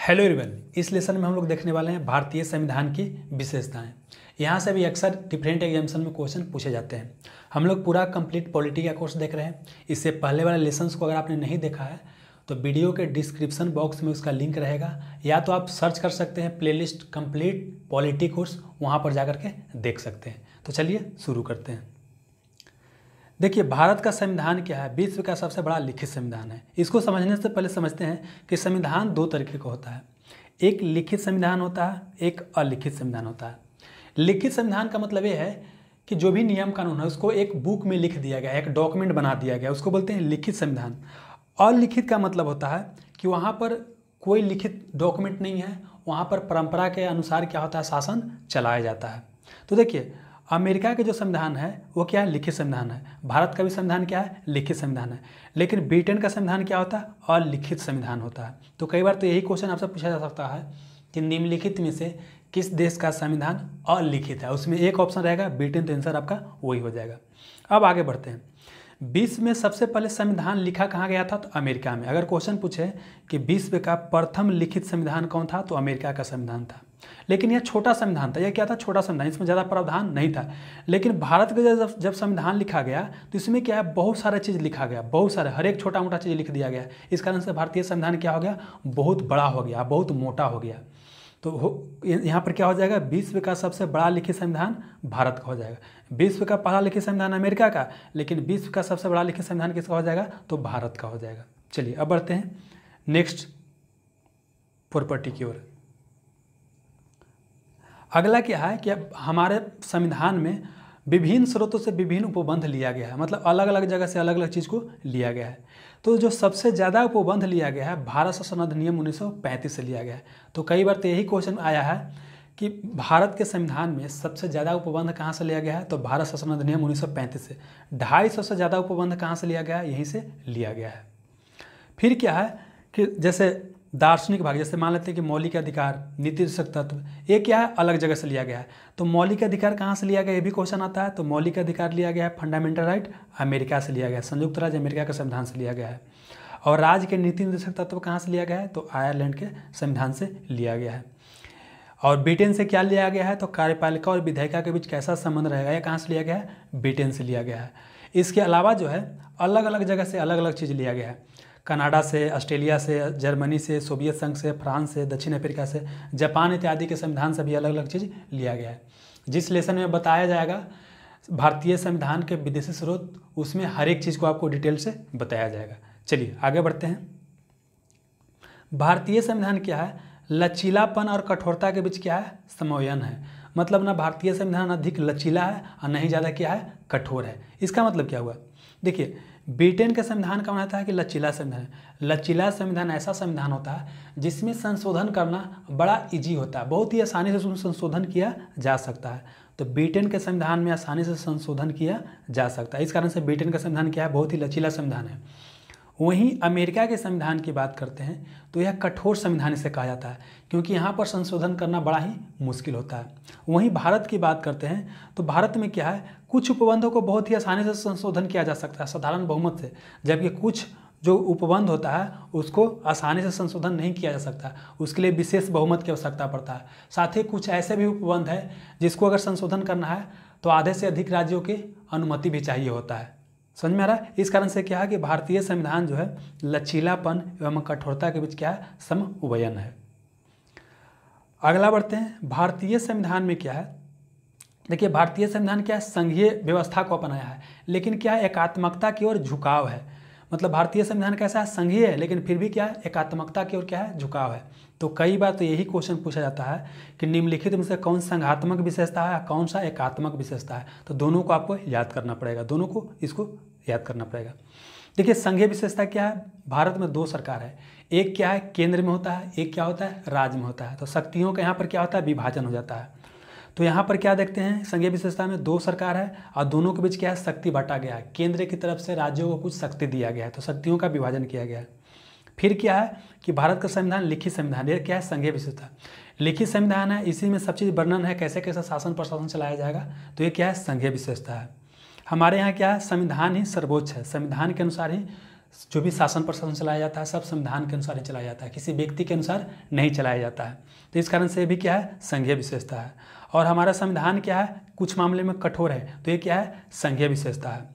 Hello everyone, इस lesson में हम लोग देखने वाले हैं भारतीय संविधान की विशेषताएं। यहाँ से भी अक्सर डिफरेंट एग्जामिनेशन में क्वेश्चन पूछे जाते हैं। हम लोग पूरा कंप्लीट पॉलिटी का कोर्स देख रहे हैं। इससे पहले वाले लेसन्स को अगर आपने नहीं देखा है तो वीडियो के डिस्क्रिप्शन बॉक्स में उसका लिंक रहेगा, या तो आप सर्च कर सकते हैं प्लेलिस्ट कंप्लीट पॉलिटी कोर्स, वहाँ पर जाकर के देख सकते हैं। तो चलिए शुरू करते हैं। देखिए, भारत का संविधान क्या है? विश्व का सबसे बड़ा लिखित संविधान है। इसको समझने से पहले समझते हैं कि संविधान दो तरीके का होता है। एक लिखित संविधान होता है, एक अलिखित संविधान होता है। लिखित संविधान का मतलब ये है कि जो भी नियम कानून है उसको एक बुक में लिख दिया गया, एक डॉक्यूमेंट बना दिया गया, उसको बोलते हैं लिखित संविधान। अलिखित का मतलब होता है कि वहाँ पर कोई लिखित डॉक्यूमेंट नहीं है, वहाँ पर परंपरा के अनुसार क्या होता है, शासन चलाया जाता है। तो देखिए, अमेरिका के जो संविधान है वो क्या है, लिखित संविधान है। भारत का भी संविधान क्या है, लिखित संविधान है। लेकिन ब्रिटेन का संविधान क्या होता है, अलिखित संविधान होता है। तो कई बार तो यही क्वेश्चन आपसे पूछा जा सकता है कि निम्नलिखित में से किस देश का संविधान अलिखित है। उसमें एक ऑप्शन रहेगा ब्रिटेन, तो आंसर आपका वही हो जाएगा। अब आगे बढ़ते हैं। विश्व में सबसे पहले संविधान लिखा कहाँ गया था, तो अमेरिका में। अगर क्वेश्चन पूछे कि विश्व का प्रथम लिखित संविधान कौन था, तो अमेरिका का संविधान था। लेकिन यह छोटा संविधान था। यह क्या था, छोटा संविधान, इसमें ज़्यादा प्रावधान नहीं था। लेकिन भारत का जब संविधान लिखा गया तो इसमें क्या है, बहुत सारा चीज़ लिखा गया, बहुत सारे, हर एक छोटा मोटा चीज़ लिख दिया गया। इस कारण से भारतीय संविधान क्या हो गया, बहुत बड़ा हो गया, बहुत मोटा हो गया। तो यहाँ पर क्या हो जाएगा, विश्व का सबसे बड़ा लिखित संविधान भारत का हो जाएगा। विश्व का पहला लिखित संविधान अमेरिका का, लेकिन विश्व का सबसे बड़ा लिखित संविधान किसका हो जाएगा, तो भारत का हो जाएगा। चलिए अब बढ़ते हैं नेक्स्ट प्रॉपर्टी की ओर। अगला क्या है कि अब हमारे संविधान में विभिन्न स्रोतों से विभिन्न उपबंध लिया गया है, मतलब अलग अलग जगह से अलग अलग चीज़ को लिया गया है। तो जो सबसे ज़्यादा उपबंध लिया गया है, भारत शासन अधिनियम 1935 से लिया गया है। तो कई बार तो यही क्वेश्चन आया है कि भारत के संविधान में सबसे ज़्यादा उपबंध कहाँ से लिया गया है, तो भारत शासन अधिनियम 1935 से। 250 से ज़्यादा उपबंध कहाँ से लिया गया है, यहीं से लिया गया है। फिर क्या है कि जैसे दार्शनिक भाग, जैसे मान लेते हैं कि मौलिक अधिकार, नीतिशक तत्व, ये क्या है, अलग जगह से लिया गया है। तो मौलिक अधिकार कहाँ से लिया गया, ये भी क्वेश्चन आता है। तो मौलिक अधिकार लिया गया है, फंडामेंटल राइट, अमेरिका से लिया गया है, संयुक्त राज्य अमेरिका के संविधान से लिया गया है। और राज्य के नीति निर्देशक तत्व कहाँ से लिया गया है, तो आयरलैंड के संविधान से लिया गया है। और ब्रिटेन से क्या लिया गया है, तो कार्यपालिका और विधायिका के बीच कैसा संबंध रहेगा, यह कहाँ से लिया गया है, ब्रिटेन से लिया गया है। इसके अलावा जो है अलग अलग जगह से अलग अलग चीज़ लिया गया है। कनाडा से, ऑस्ट्रेलिया से, जर्मनी से, सोवियत संघ से, फ्रांस से, दक्षिण अफ्रीका से, जापान इत्यादि के संविधान से भी अलग अलग चीज़ लिया गया है। जिस लेसन में बताया जाएगा भारतीय संविधान के विदेशी स्रोत, उसमें हर एक चीज़ को आपको डिटेल से बताया जाएगा। चलिए आगे बढ़ते हैं। भारतीय संविधान क्या है, लचीलापन और कठोरता के बीच क्या है, समन्वयन है। मतलब ना भारतीय संविधान अधिक लचीला है और नहीं ज़्यादा क्या है, कठोर है। इसका मतलब क्या हुआ, देखिए ब्रिटेन के संविधान का मानता है कि लचीला संविधान है। लचीला संविधान ऐसा संविधान होता है जिसमें संशोधन करना बड़ा इजी होता है, बहुत ही आसानी से उसमें संशोधन किया जा सकता है। तो ब्रिटेन के संविधान में आसानी से संशोधन किया जा सकता है। इस कारण से ब्रिटेन का संविधान क्या है, बहुत ही लचीला संविधान है। वहीं अमेरिका के संविधान की बात करते हैं तो यह कठोर संविधान इसे कहा जाता है, क्योंकि यहाँ पर संशोधन करना बड़ा ही मुश्किल होता है। वहीं भारत की बात करते हैं तो भारत में क्या है, कुछ उपबंधों को बहुत ही आसानी से संशोधन किया जा सकता है साधारण बहुमत से, जबकि कुछ जो उपबंध होता है उसको आसानी से संशोधन नहीं किया जा सकता, उसके लिए विशेष बहुमत की आवश्यकता पड़ता है। साथ ही कुछ ऐसे भी उपबंध है जिसको अगर संशोधन करना है तो आधे से अधिक राज्यों की अनुमति भी चाहिए होता है। समझ में आ रहा है। इस कारण से क्या है कि भारतीय संविधान जो है लचीलापन एवं कठोरता के बीच क्या है, समन्वयन है। अगला बढ़ते हैं। भारतीय संविधान में क्या है, देखिए भारतीय संविधान क्या है, संघीय व्यवस्था को अपनाया है, लेकिन क्या है, एकात्मकता की ओर झुकाव है। मतलब भारतीय संविधान कैसा है, संघीय है, लेकिन फिर भी क्या है, एकात्मकता की ओर क्या है, झुकाव है। तो कई बार तो यही क्वेश्चन पूछा जाता है कि निम्नलिखित में से कौन संघात्मक विशेषता है, कौन सा एकात्मक विशेषता है। तो दोनों को आपको याद करना पड़ेगा, दोनों को इसको याद करना पड़ेगा। देखिए संघीय विशेषता क्या है, भारत में दो सरकार है, एक क्या है केंद्र में होता है, एक क्या होता है राज्य में होता है। तो शक्तियों का यहाँ पर क्या होता है, विभाजन हो जाता है। तो यहाँ पर क्या देखते हैं, संघीय विशेषता में दो सरकार है और दोनों के बीच क्या है, शक्ति बांटा गया है। केंद्र की तरफ से राज्यों को कुछ शक्ति दिया गया है, तो शक्तियों का विभाजन किया गया है। फिर क्या है कि भारत का संविधान लिखित संविधान, ये क्या है, संघीय विशेषता। लिखित संविधान है, इसी में सब चीज़ वर्णन है, कैसे कैसे शासन प्रशासन चलाया जाएगा, तो ये क्या है, संघीय विशेषता है। हमारे यहाँ क्या है, संविधान ही सर्वोच्च है, संविधान के अनुसार ही जो भी शासन प्रशासन चलाया जाता है सब संविधान के अनुसार ही चलाया जाता है, किसी व्यक्ति के अनुसार नहीं चलाया जाता है। तो इस कारण से ये भी क्या है, संघीय विशेषता है। और हमारा संविधान क्या है, कुछ मामले में कठोर है, तो ये क्या है, संघीय विशेषता है।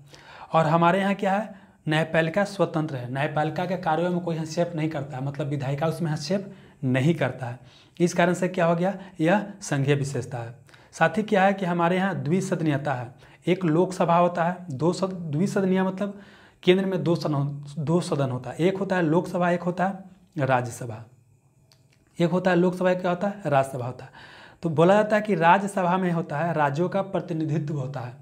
और हमारे यहाँ क्या है, न्यायपालिका स्वतंत्र है, न्यायपालिका के कार्यों में कोई हस्तक्षेप नहीं करता है, मतलब विधायिका उसमें हस्तक्षेप नहीं करता है। इस कारण से क्या हो गया, यह संघीय विशेषता है। साथ ही क्या है कि हमारे यहाँ द्विसदनीयता है, एक लोकसभा होता है, द्विसदनीय मतलब केंद्र में दो सदन होता है, एक होता है लोकसभा, एक होता है राज्यसभा। एक होता है लोकसभा, क्या होता है, राज्यसभा होता है। तो बोला जाता है कि राज्यसभा में होता है राज्यों का प्रतिनिधित्व होता है,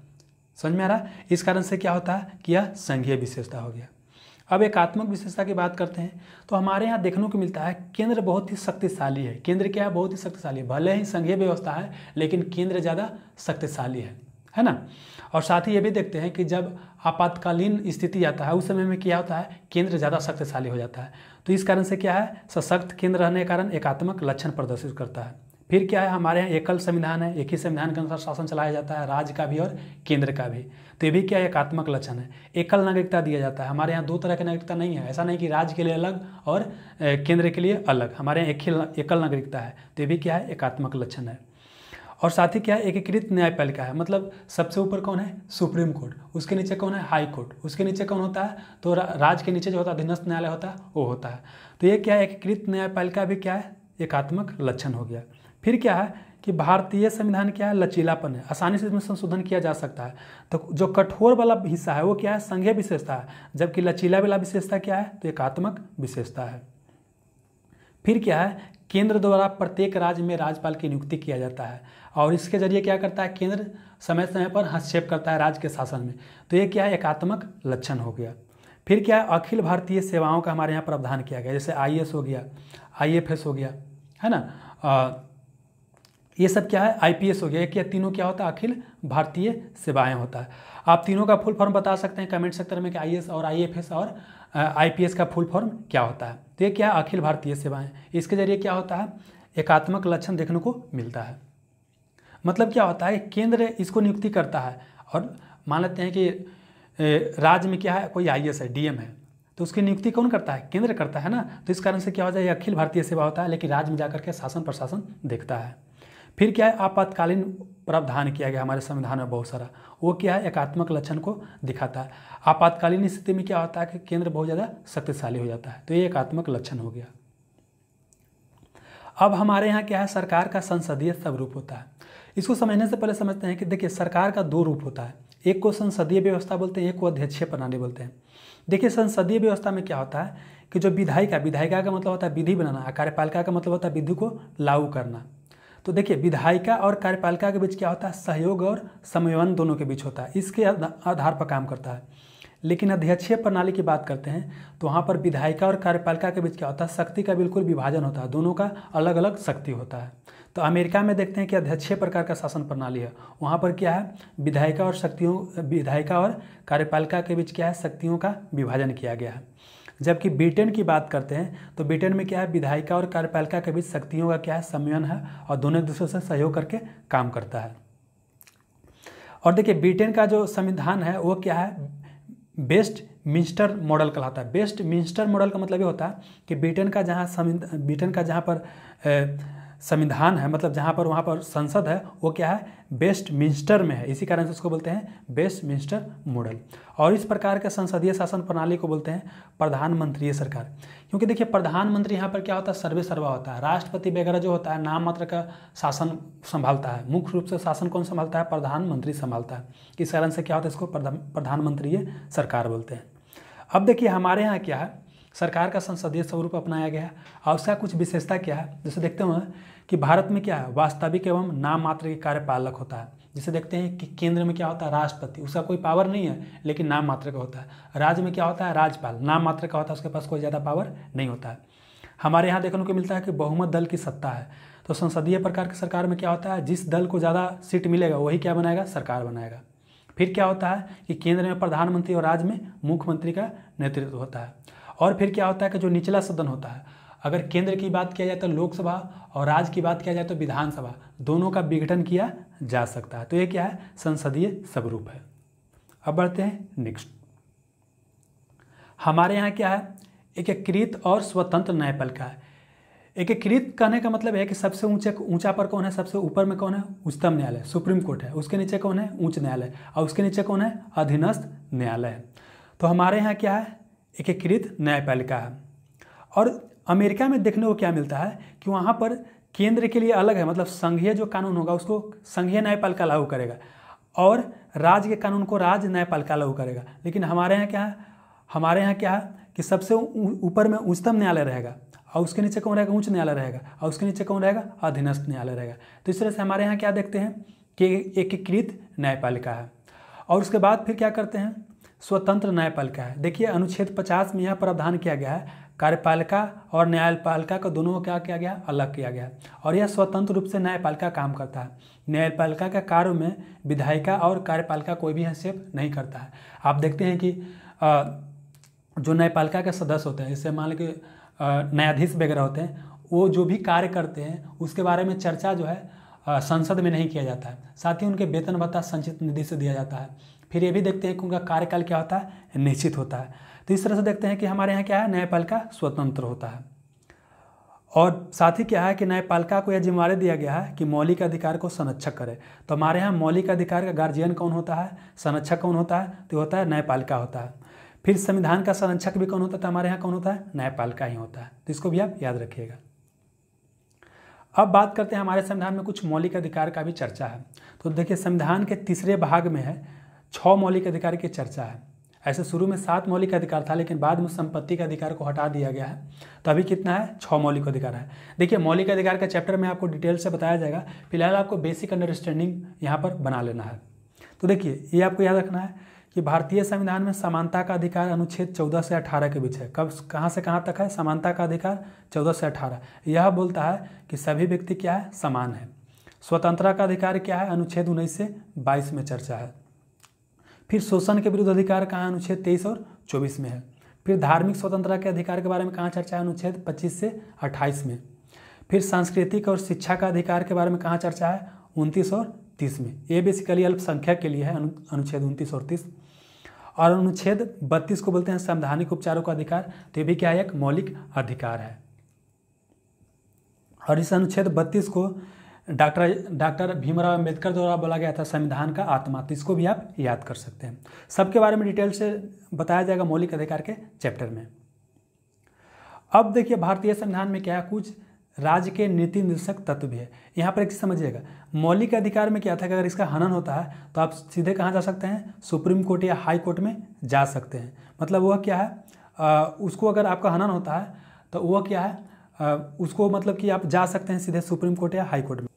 समझ में आ रहा है। इस कारण से क्या होता है कि यह संघीय विशेषता हो गया। अब एकात्मक विशेषता की बात करते हैं, तो हमारे यहाँ देखने को मिलता है केंद्र बहुत ही शक्तिशाली है। केंद्र क्या है, बहुत ही शक्तिशाली है, भले ही संघीय व्यवस्था है लेकिन केंद्र ज़्यादा शक्तिशाली है ना। और साथ ही ये भी देखते हैं कि जब आपातकालीन स्थिति आता है उस समय में क्या होता है, केंद्र ज़्यादा शक्तिशाली हो जाता है। तो इस कारण से क्या है, सशक्त केंद्र रहने के कारण एकात्मक लक्षण प्रदर्शित करता है। फिर क्या है, हमारे यहाँ एकल संविधान है, एक ही संविधान के अनुसार शासन चलाया जाता है, राज्य का भी और केंद्र का भी। तो ये भी क्या है, एकात्मक लक्षण है। एकल नागरिकता दिया जाता है, हमारे यहाँ दो तरह की नागरिकता नहीं है, ऐसा नहीं कि राज्य के लिए अलग और केंद्र के लिए अलग, हमारे यहाँ एकल नागरिकता है। तो ये भी क्या है, एकात्मक लक्षण है। और साथ ही क्या है, एकीकृत न्यायपालिका है, मतलब सबसे ऊपर कौन है, सुप्रीम कोर्ट, उसके नीचे कौन है, हाई कोर्ट, उसके नीचे कौन होता है, तो राज्य के नीचे जो होता है अधीनस्थ न्यायालय होता है वो होता है। तो ये क्या है, एकीकृत न्यायपालिका भी क्या है, एकात्मक लक्षण हो गया। फिर क्या है कि भारतीय संविधान क्या है, लचीलापन है, आसानी से इसमें संशोधन किया जा सकता है। तो जो कठोर वाला हिस्सा है वो क्या है, संघीय विशेषता है, जबकि लचीला वाला विशेषता क्या है, तो एकात्मक विशेषता है। फिर क्या है, केंद्र द्वारा प्रत्येक राज्य में राज्यपाल की नियुक्ति किया जाता है और इसके जरिए क्या करता है, केंद्र समय समय पर हस्तक्षेप करता है राज्य के शासन में। तो ये क्या है, एकात्मक लक्षण हो गया। फिर क्या है, अखिल भारतीय सेवाओं का हमारे यहाँ प्रावधान किया गया, जैसे IAS हो गया, IFS हो गया, है ना, ये सब क्या है, IPS हो गया। एक या तीनों क्या होता है, अखिल भारतीय सेवाएं होता है। आप तीनों का फुल फॉर्म बता सकते हैं कमेंट सेक्टर में कि IAS और IFS और IPS का फुल फॉर्म क्या होता है। तो ये क्या है, अखिल भारतीय सेवाएं। इसके जरिए क्या होता है, एकात्मक लक्षण देखने को मिलता है। मतलब क्या होता है, केंद्र इसको नियुक्ति करता है और मान लेते हैं कि राज्य में क्या है, कोई IAS है, DM है, तो उसकी नियुक्ति कौन करता है, केंद्र करता है ना। तो इस कारण से क्या होता है, अखिल भारतीय सेवा होता है, लेकिन राज्य में जाकर के शासन प्रशासन देखता है। फिर क्या है, आपातकालीन प्रावधान किया गया हमारे संविधान में बहुत सारा, वो क्या है, एकात्मक लक्षण को दिखाता है। आपातकालीन स्थिति में क्या होता है कि केंद्र बहुत ज़्यादा शक्तिशाली हो जाता है, तो ये एकात्मक लक्षण हो गया। अब हमारे यहाँ क्या है, सरकार का संसदीय स्वरूप होता है। इसको समझने से पहले समझते हैं कि देखिए सरकार का दो रूप होता है, एक को संसदीय व्यवस्था बोलते हैं, एक को अध्यक्षीय प्रणाली बोलते हैं। देखिए संसदीय व्यवस्था में क्या होता है कि जो विधायिका का मतलब होता है विधि बनाना, कार्यपालिका का मतलब होता है विधि को लागू करना। तो देखिए विधायिका और कार्यपालिका के बीच क्या होता है, सहयोग और समन्वय दोनों के बीच होता है, इसके आधार पर काम करता है। लेकिन अध्यक्षीय प्रणाली की बात करते हैं तो वहाँ पर विधायिका और कार्यपालिका के बीच क्या होता है, शक्ति का बिल्कुल विभाजन होता है, दोनों का अलग अलग शक्ति होता है। तो अमेरिका में देखते हैं कि अध्यक्षीय प्रकार का शासन प्रणाली है, वहाँ पर क्या है, विधायिका और कार्यपालिका के बीच क्या है, शक्तियों का विभाजन किया गया है। जबकि ब्रिटेन की बात करते हैं तो ब्रिटेन में क्या है, विधायिका और कार्यपालिका के बीच शक्तियों का क्या है, सम्मेलन है और दोनों एक दूसरे से सहयोग करके काम करता है। और देखिए ब्रिटेन का जो संविधान है वो क्या है, वेस्टमिंस्टर मॉडल कहलाता है। वेस्टमिंस्टर मॉडल का मतलब ये होता है कि ब्रिटेन का जहाँ पर संविधान है, मतलब जहाँ पर वहाँ पर संसद है वो क्या है, वेस्टमिंस्टर में है, इसी कारण से उसको बोलते हैं वेस्टमिंस्टर मॉडल। और इस प्रकार के संसदीय शासन प्रणाली को बोलते हैं प्रधानमंत्रीय सरकार। क्योंकि देखिए प्रधानमंत्री यहाँ पर क्या होता है, सर्वे सर्वा होता है, राष्ट्रपति वगैरह जो होता है नाम मात्र का शासन संभालता है, मुख्य रूप से शासन कौन संभालता है, प्रधानमंत्री संभालता है। इस कारण से क्या होता है, इसको प्रधानमंत्रीय सरकार बोलते हैं। अब देखिए हमारे यहाँ क्या है, सरकार का संसदीय स्वरूप अपनाया गया है और उसका कुछ विशेषता क्या है, जैसे देखते हैं कि भारत में क्या है, वास्तविक एवं नाम मात्र के कार्यपालक होता है। जैसे देखते हैं कि केंद्र में क्या होता है, राष्ट्रपति, उसका कोई पावर नहीं है लेकिन नाम मात्र का होता है। राज्य में क्या होता है, राज्यपाल, नाम मात्र का होता है, उसके पास कोई ज़्यादा पावर नहीं होता है। हमारे यहाँ देखने को मिलता है कि बहुमत दल की सत्ता है। तो संसदीय प्रकार की सरकार में क्या होता है, जिस दल को ज़्यादा सीट मिलेगा वही क्या बनाएगा, सरकार बनाएगा। फिर क्या होता है कि केंद्र में प्रधानमंत्री और राज्य में मुख्यमंत्री का नेतृत्व होता है। और फिर क्या होता है कि जो निचला सदन होता है, अगर केंद्र की बात किया जाए तो लोकसभा और राज्य की बात किया जाए तो विधानसभा, दोनों का विघटन किया जा सकता है। तो ये क्या है, संसदीय स्वरूप है। अब बढ़ते हैं नेक्स्ट। हमारे यहाँ क्या है, एकीकृत और स्वतंत्र न्यायपालिका है। एकीकृत कहने का मतलब है कि सबसे ऊंचा पर कौन है, सबसे ऊपर में कौन है, उच्चतम न्यायालय सुप्रीम कोर्ट है, उसके नीचे कौन है, उच्च न्यायालय, और उसके नीचे कौन है, अधीनस्थ न्यायालय है। तो हमारे यहाँ क्या है, एकीकृत न्यायपालिका है। और अमेरिका में देखने को क्या मिलता है कि वहाँ पर केंद्र के लिए अलग है, मतलब संघीय जो कानून होगा उसको संघीय न्यायपालिका लागू करेगा और राज्य के कानून को राज्य न्यायपालिका लागू करेगा। लेकिन हमारे यहाँ क्या है, हमारे यहाँ क्या है कि सबसे ऊपर में उच्चतम न्यायालय रहेगा और उसके नीचे कौन रहेगा, उच्च न्यायालय रहेगा, और उसके नीचे कौन रहेगा, अधीनस्थ न्यायालय रहेगा। तो इस तरह से हमारे यहाँ क्या देखते हैं कि एकीकृत न्यायपालिका है। और उसके बाद फिर क्या करते हैं, स्वतंत्र न्यायपालिका है। देखिए अनुच्छेद 50 में यह प्रावधान किया गया है, कार्यपालिका और न्यायपालिका को दोनों को क्या किया गया, अलग किया गया और यह स्वतंत्र रूप से न्यायपालिका काम करता है। न्यायपालिका के कार्य में विधायिका और कार्यपालिका कोई भी हस्तक्षेप नहीं करता है। आप देखते हैं कि जो न्यायपालिका के सदस्य होते हैं, जैसे मान लो कि न्यायाधीश वगैरह होते हैं, वो जो भी कार्य करते हैं उसके बारे में चर्चा जो है संसद में नहीं किया जाता है। साथ ही उनके वेतन भत्ता संचित निधि से दिया जाता है। फिर ये भी देखते हैं कि उनका कार्यकाल क्या होता है, निश्चित होता है। तो इस तरह से देखते हैं कि हमारे यहाँ क्या है, न्यायपालिका स्वतंत्र होता है। और साथ ही क्या है कि न्यायपालिका को यह जिम्मेवारी दिया गया है कि मौलिक अधिकार को संरक्षक करे। तो हमारे यहाँ मौलिक अधिकार का गार्जियन कौन होता है, संरक्षक कौन होता है, तो होता है न्यायपालिका होता है। फिर संविधान का संरक्षक भी कौन होता है, तो हमारे यहाँ कौन होता है, न्यायपालिका ही होता है। तो इसको भी आप याद रखिएगा। अब बात करते हैं हमारे संविधान में कुछ मौलिक अधिकार का भी चर्चा है। तो देखिए संविधान के तीसरे भाग में है 6 मौलिक अधिकार की चर्चा है। ऐसे शुरू में 7 मौलिक अधिकार था, लेकिन बाद में संपत्ति के अधिकार को हटा दिया गया है। तो अभी कितना है, 6 मौलिक अधिकार है। देखिए मौलिक अधिकार का चैप्टर में आपको डिटेल से बताया जाएगा, फिलहाल आपको बेसिक अंडरस्टैंडिंग यहाँ पर बना लेना है। तो देखिए ये आपको याद रखना है कि भारतीय संविधान में समानता का अधिकार अनुच्छेद 14 से 18 के बीच है। कब कहाँ से कहाँ तक है, समानता का अधिकार 14 से 18। यह बोलता है कि सभी व्यक्ति क्या है, समान है। स्वतंत्रता का अधिकार क्या है, अनुच्छेद 19 से 22 में चर्चा है। फिर शोषण के विरुद्ध अधिकार कहाँ, अनुच्छेद 23 और 24 में है। फिर धार्मिक स्वतंत्रता के अधिकार के बारे में कहाँ चर्चा है, अनुच्छेद 25 से 28 में। फिर सांस्कृतिक और शिक्षा का अधिकार के बारे में कहाँ चर्चा है, 29 और 30 में। ये बेसिकली अल्पसंख्यक के लिए है, अनुच्छेद 29 और 30। और अनुच्छेद 32 को बोलते हैं संवैधानिक उपचारों का अधिकार। तो ये भी क्या है, एक मौलिक अधिकार है। और इस अनुच्छेद 32 को डॉक्टर भीमराव अंबेडकर द्वारा बोला गया था संविधान का आत्मा। तो इसको भी आप याद कर सकते हैं। सबके बारे में डिटेल से बताया जाएगा मौलिक अधिकार के चैप्टर में। अब देखिए भारतीय संविधान में क्या है, कुछ राज्य के नीति निर्देशक तत्व भी है। यहाँ पर एक चीज समझिएगा, मौलिक अधिकार में क्या था कि अगर इसका हनन होता है तो आप सीधे कहाँ जा सकते हैं, सुप्रीम कोर्ट या हाई कोर्ट में जा सकते हैं। मतलब वह क्या है, उसको अगर आपका हनन होता है तो वह क्या है, उसको मतलब कि आप जा सकते हैं सीधे सुप्रीम कोर्ट या हाई कोर्ट में।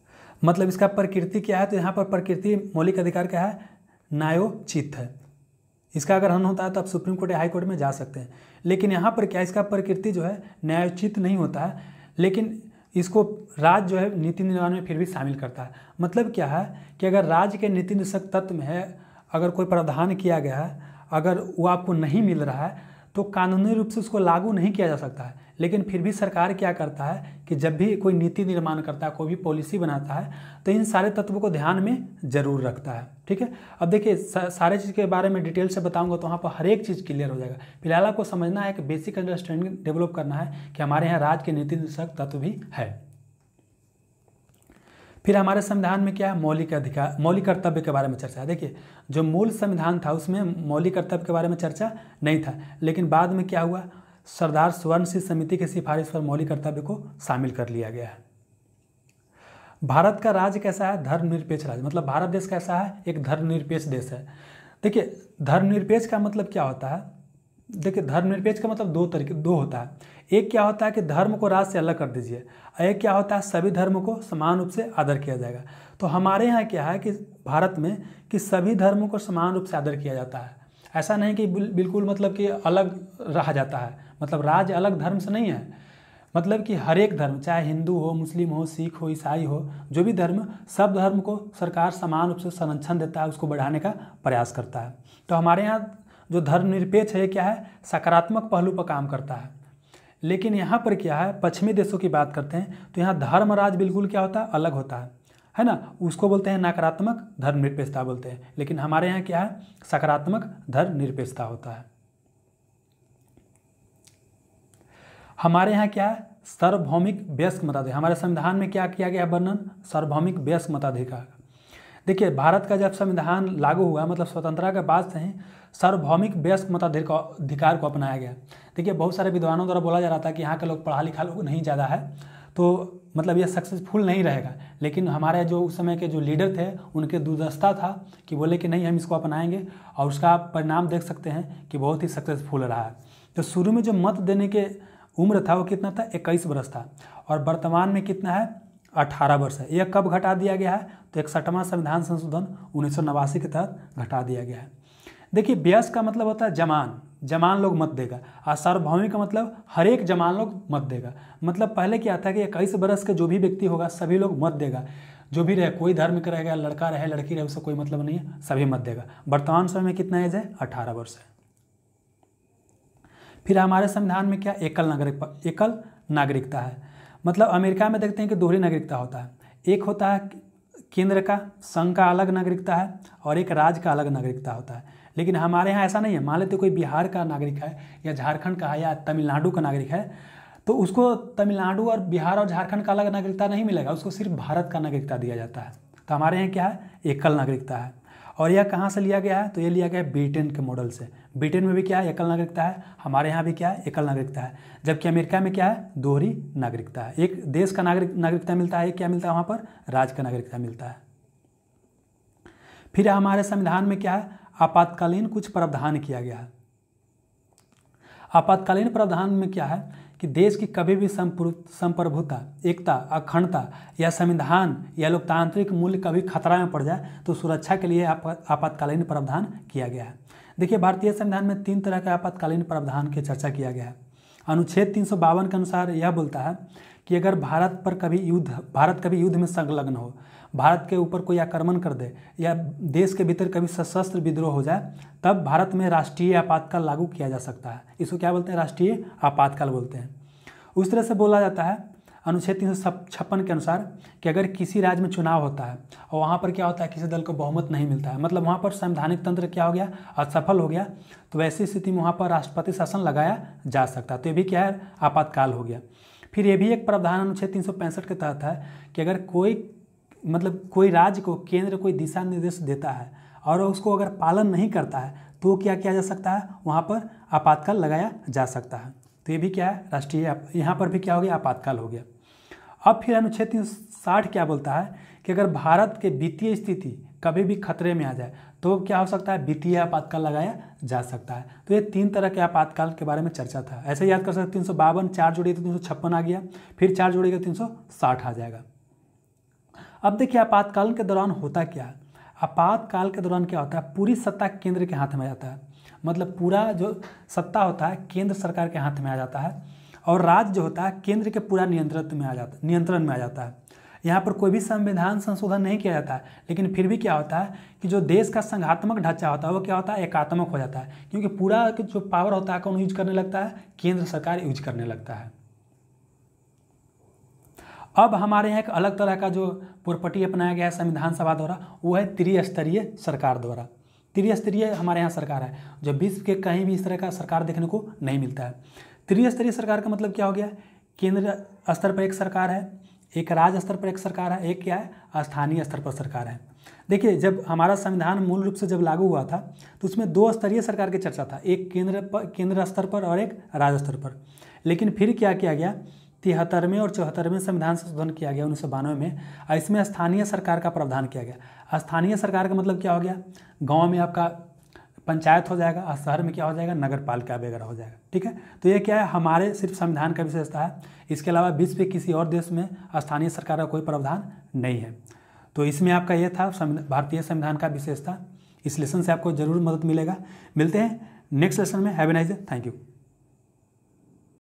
मतलब इसका प्रकृति क्या है, तो यहाँ पर प्रकृति मौलिक अधिकार क्या है, न्यायोचित है। इसका अगर हनन होता है तो आप सुप्रीम कोर्ट या हाई कोर्ट में जा सकते हैं। लेकिन यहाँ पर क्या, इसका प्रकृति जो है न्यायोचित नहीं होता है, लेकिन इसको राज्य जो है नीति निर्माण में फिर भी शामिल करता है। मतलब क्या है कि अगर राज्य के नीति निर्देशक तत्व में है, अगर कोई प्रावधान किया गया है, अगर वो आपको नहीं मिल रहा है तो कानूनी रूप से उसको लागू नहीं किया जा सकता है। लेकिन फिर भी सरकार क्या करता है कि जब भी कोई नीति निर्माण करता है, कोई भी पॉलिसी बनाता है, तो इन सारे तत्वों को ध्यान में जरूर रखता है। ठीक है, अब देखिए सारे चीज़ के बारे में डिटेल से बताऊंगा तो वहाँ पर हर एक चीज़ क्लियर हो जाएगा। फिलहाल आपको समझना है कि बेसिक अंडरस्टैंडिंग डेवलप करना है कि हमारे यहाँ राज्य के नीति निर्देशक तत्व भी है। फिर हमारे संविधान में क्या है, मौलिक अधिकार, मौलिक कर्तव्य के बारे में चर्चा है। देखिए जो मूल संविधान था उसमें मौलिक कर्तव्य के बारे में चर्चा नहीं था, लेकिन बाद में क्या हुआ, सरदार स्वर्ण सिंह समिति की सिफारिश पर मौलिक कर्तव्य को शामिल कर लिया गया है। भारत का राज्य कैसा है, धर्मनिरपेक्ष राज्य। मतलब भारत देश कैसा है, एक धर्मनिरपेक्ष देश है। देखिए धर्मनिरपेक्ष का मतलब क्या होता है, देखिए धर्मनिरपेक्ष का मतलब दो होता है। एक क्या होता है कि धर्म को राज्य से अलग कर दीजिए, एक क्या होता है सभी धर्मों को समान रूप से आदर किया जाएगा। तो हमारे यहाँ क्या है कि भारत में कि सभी धर्मों को समान रूप से आदर किया जाता है। ऐसा नहीं कि बिल्कुल मतलब कि अलग रहा जाता है, मतलब राज्य अलग धर्म से नहीं है। मतलब कि हर एक धर्म, चाहे हिंदू हो, मुस्लिम हो, सिख हो, ईसाई हो, जो भी धर्म, सब धर्म को सरकार समान रूप से संरक्षण देता है, उसको बढ़ाने का प्रयास करता है। तो हमारे यहाँ जो धर्मनिरपेक्ष है क्या है, सकारात्मक पहलू पर काम करता है। लेकिन यहाँ पर क्या है, पश्चिमी देशों की बात करते हैं तो यहाँ धर्म राज बिल्कुल क्या होता है, अलग होता है ना। उसको बोलते हैं नकारात्मक धर्मनिरपेक्षता बोलते हैं। लेकिन हमारे यहाँ क्या है, सकारात्मक धर्मनिरपेक्षता होता है। हमारे यहाँ क्या है, सार्वभौमिक वयस्क मताधिकार। हमारे संविधान में क्या किया गया वर्णन, सार्वभौमिक वयस्क मताधिकार। देखिए भारत का जब संविधान लागू हुआ, मतलब स्वतंत्रता के बाद से ही सार्वभौमिक वयस्क मताधिकार को अपनाया गया। देखिए बहुत सारे विद्वानों द्वारा बोला जा रहा था कि यहाँ के लोग पढ़ा लिखा लोग नहीं ज़्यादा है, तो मतलब ये सक्सेसफुल नहीं रहेगा, लेकिन हमारे जो उस समय के जो लीडर थे उनके दूरदर्शिता था कि बोले कि नहीं हम इसको अपनाएंगे, और उसका आप परिणाम देख सकते हैं कि बहुत ही सक्सेसफुल रहा है। तो शुरू में जो मत देने के उम्र था वो कितना था, 21 वर्ष था, और वर्तमान में कितना है, 18 वर्ष है। यह कब घटा दिया गया है, तो 61वां संविधान संशोधन 1989 के तहत घटा दिया गया है। देखिए वयस्क का मतलब होता है जवान, जवान लोग मत देगा, और सार्वभौमिक का मतलब हर एक जवान लोग मत देगा। मतलब पहले क्या था कि 21 वर्ष के जो भी व्यक्ति होगा सभी लोग मत देगा, जो भी रहे, कोई धर्म का रहेगा, लड़का रहे लड़की रहे, उससे कोई मतलब नहीं है, सभी मत देगा। वर्तमान समय में कितना एज है, 18 वर्ष है। फिर हमारे संविधान में क्या, एकल नागरिकता है। मतलब अमेरिका में देखते हैं कि दोहरी नागरिकता होता है, एक होता है केंद्र का, संघ का अलग नागरिकता है, और एक राज्य का अलग नागरिकता होता है। लेकिन हमारे यहाँ ऐसा नहीं है। मान लेते कोई बिहार का नागरिक है, या झारखंड का है, या तमिलनाडु का नागरिक है, तो उसको तमिलनाडु और बिहार और झारखंड का अलग नागरिकता नहीं मिलेगा, उसको सिर्फ भारत का नागरिकता दिया जाता है। तो हमारे यहाँ क्या है, एकल नागरिकता है। और यह कहाँ से लिया गया है, तो ये लिया गया है ब्रिटेन के मॉडल से। ब्रिटेन में भी क्या है, एकल नागरिकता है, हमारे यहाँ भी क्या है, एकल नागरिकता है। जबकि अमेरिका में क्या है, दोहरी नागरिकता है। एक देश का नागरिकता मिलता है, एक क्या मिलता है वहाँ पर, राज्य का नागरिकता मिलता है। फिर हमारे संविधान में क्या है, आपातकालीन कुछ प्रावधान किया गया है। आपातकालीन प्रावधान में क्या है कि देश की कभी भी संप्रभुता, एकता, अखंडता या संविधान या लोकतांत्रिक मूल्य कभी खतरा में पड़ जाए तो सुरक्षा के लिए आपातकालीन प्रावधान किया गया है। देखिए भारतीय संविधान में 3 तरह के आपातकालीन प्रावधान की चर्चा किया गया है। अनुच्छेद 352 के अनुसार यह बोलता है कि अगर भारत कभी युद्ध में संलग्न हो, भारत के ऊपर कोई आक्रमण कर दे, या देश के भीतर कभी सशस्त्र विद्रोह हो जाए, तब भारत में राष्ट्रीय आपातकाल लागू किया जा सकता है। इसको क्या बोलते हैं, राष्ट्रीय आपातकाल बोलते हैं। उस तरह से बोला जाता है अनुच्छेद 356 के अनुसार कि अगर किसी राज्य में चुनाव होता है और वहाँ पर क्या होता है, किसी दल को बहुमत नहीं मिलता है, मतलब वहाँ पर संवैधानिक तंत्र क्या हो गया, असफल हो गया, तो वैसी स्थिति में वहाँ पर राष्ट्रपति शासन लगाया जा सकता है। तो ये भी क्या है, आपातकाल हो गया। फिर ये भी एक प्रावधान अनुच्छेद 365 के तहत है कि अगर कोई राज्य को केंद्र कोई दिशा निर्देश देता है और उसको अगर पालन नहीं करता है तो क्या किया जा सकता है, वहाँ पर आपातकाल लगाया जा सकता है। तो ये भी क्या है, राष्ट्रीय, यहाँ पर भी क्या हो गया, आपातकाल हो गया। अब फिर अनुच्छेद 360 क्या बोलता है कि अगर भारत के वित्तीय स्थिति कभी भी खतरे में आ जाए तो क्या हो सकता है, वित्तीय आपातकाल लगाया जा सकता है। तो ये 3 तरह के आपातकाल के बारे में चर्चा था। ऐसे याद कर सकते 352, 4 जोड़िए तो 356 आ गया, फिर 4 जोड़िएगा 360 आ जाएगा। अब देखिए आपातकाल के दौरान होता क्या है, आपातकाल के दौरान क्या होता है, पूरी सत्ता केंद्र के हाथ में आ जाता है। मतलब पूरा जो सत्ता होता है केंद्र सरकार के हाथ में आ जाता है, और राज्य जो होता है केंद्र के पूरा नियंत्रण में आ जाता है। यहाँ पर कोई भी संविधान संशोधन नहीं किया जाता है, लेकिन फिर भी क्या होता है कि जो देश का संघात्मक ढांचा होता है वो क्या होता है, एकात्मक हो जाता है, क्योंकि पूरा जो पावर होता है कौन यूज करने लगता है, केंद्र सरकार यूज करने लगता है। अब हमारे यहाँ एक अलग तरह का जो प्रॉपर्टी अपनाया गया है संविधान सभा द्वारा, वो है त्रिस्तरीय सरकार द्वारा। त्रिस्तरीय हमारे यहाँ सरकार है, जो विश्व के कहीं भी इस तरह का सरकार देखने को नहीं मिलता है। त्रिस्तरीय सरकार का मतलब क्या हो गया, केंद्र स्तर पर एक सरकार है, एक राज्य स्तर पर एक सरकार है, एक क्या है, स्थानीय स्तर पर सरकार है। देखिए जब हमारा संविधान मूल रूप से जब लागू हुआ था तो उसमें 2 स्तरीय सरकार की चर्चा था, एक केंद्र स्तर पर और एक राज्य स्तर पर। लेकिन फिर क्या किया गया, 73वें और 74वें संविधान संशोधन किया गया 1992 में, और इसमें स्थानीय सरकार का प्रावधान किया गया। स्थानीय सरकार का मतलब क्या हो गया, गांव में आपका पंचायत हो जाएगा और शहर में क्या हो जाएगा, नगर पालिका वगैरह हो जाएगा। ठीक है, तो ये क्या है, हमारे सिर्फ संविधान का विशेषता है, इसके अलावा विश्व के किसी और देश में स्थानीय सरकार का कोई प्रावधान नहीं है। तो इसमें आपका ये था भारतीय संविधान का विशेषता। इस लेसन से आपको जरूर मदद मिलेगा। मिलते हैं नेक्स्ट लेसन में। Have a nice day, thank you.